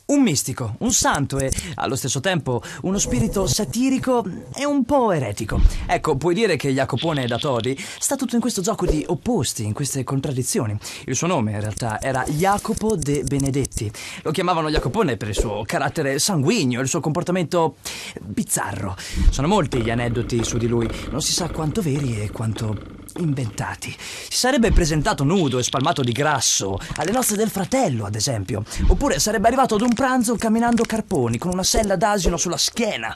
Un mistico, un santo e, allo stesso tempo, uno spirito satirico e un po' eretico. Ecco, puoi dire che Jacopone da Todi sta tutto in questo gioco di opposti, in queste contraddizioni. Il suo nome, in realtà, era Jacopo de Benedetti. Lo chiamavano Jacopone per il suo carattere sanguigno, il suo comportamento bizzarro. Sono molti gli aneddoti su di lui, non si sa quanto veri e quanto inventati. Si sarebbe presentato nudo e spalmato di grasso alle nozze del fratello, ad esempio. Oppure sarebbe arrivato ad un pranzo camminando carponi con una sella d'asino sulla schiena.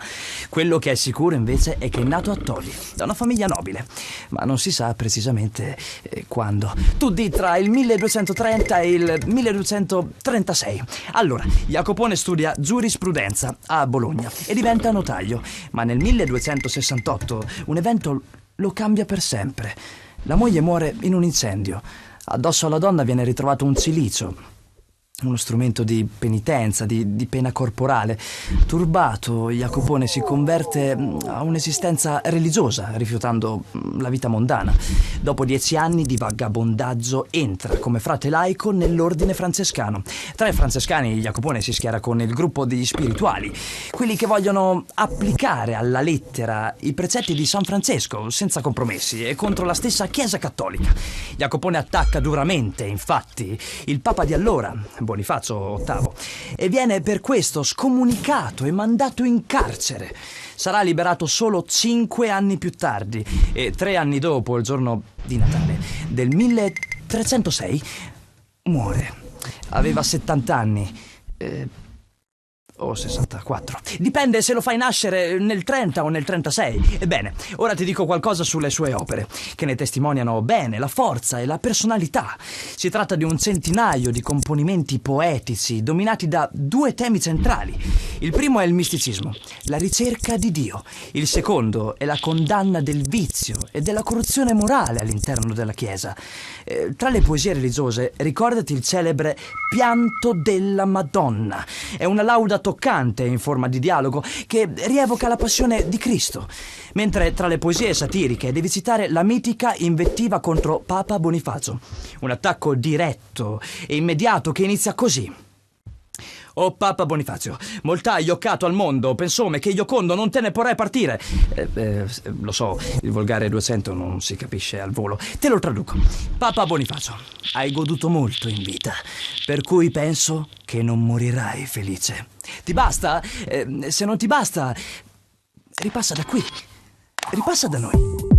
Quello che è sicuro invece è che è nato a Todi, da una famiglia nobile, ma non si sa precisamente quando. Tu di tra il 1230 e il 1236. Allora, Jacopone studia giurisprudenza a Bologna e diventa notaio, ma nel 1268 un evento lo cambia per sempre. La moglie muore in un incendio. Addosso alla donna viene ritrovato un cilicio, uno strumento di penitenza, di pena corporale. Turbato, Jacopone si converte a un'esistenza religiosa, rifiutando la vita mondana. Dopo 10 anni di vagabondaggio entra come frate laico nell'ordine francescano. Tra i francescani Jacopone si schiera con il gruppo degli spirituali, quelli che vogliono applicare alla lettera i precetti di San Francesco senza compromessi e contro la stessa Chiesa cattolica. Jacopone attacca duramente, infatti, il Papa di allora, Bonifacio VIII, e viene per questo scomunicato e mandato in carcere. Sarà liberato solo 5 anni più tardi e 3 anni dopo, il giorno di Natale del 1306, muore. Aveva 70 anni. O 64. Dipende se lo fai nascere nel 30 o nel 36. Ebbene, ora ti dico qualcosa sulle sue opere, che ne testimoniano bene la forza e la personalità. Si tratta di un centinaio di componimenti poetici dominati da 2 temi centrali. Il primo è il misticismo, la ricerca di Dio. Il secondo è la condanna del vizio e della corruzione morale all'interno della Chiesa. Tra le poesie religiose, ricordati il celebre Pianto della Madonna. È una lauda toccante in forma di dialogo che rievoca la passione di Cristo. Mentre tra le poesie satiriche devi citare la mitica invettiva contro Papa Bonifacio. Un attacco diretto e immediato che inizia così. «O Papa Bonifacio, molt'hai ioccato al mondo, pensome che iocondo non te ne porrai partire». Lo so, il volgare 200 non si capisce al volo. Te lo traduco. «Papa Bonifacio, hai goduto molto in vita, per cui penso che non morirai felice. Ti basta? Se non ti basta, ripassa da qui, ripassa da noi».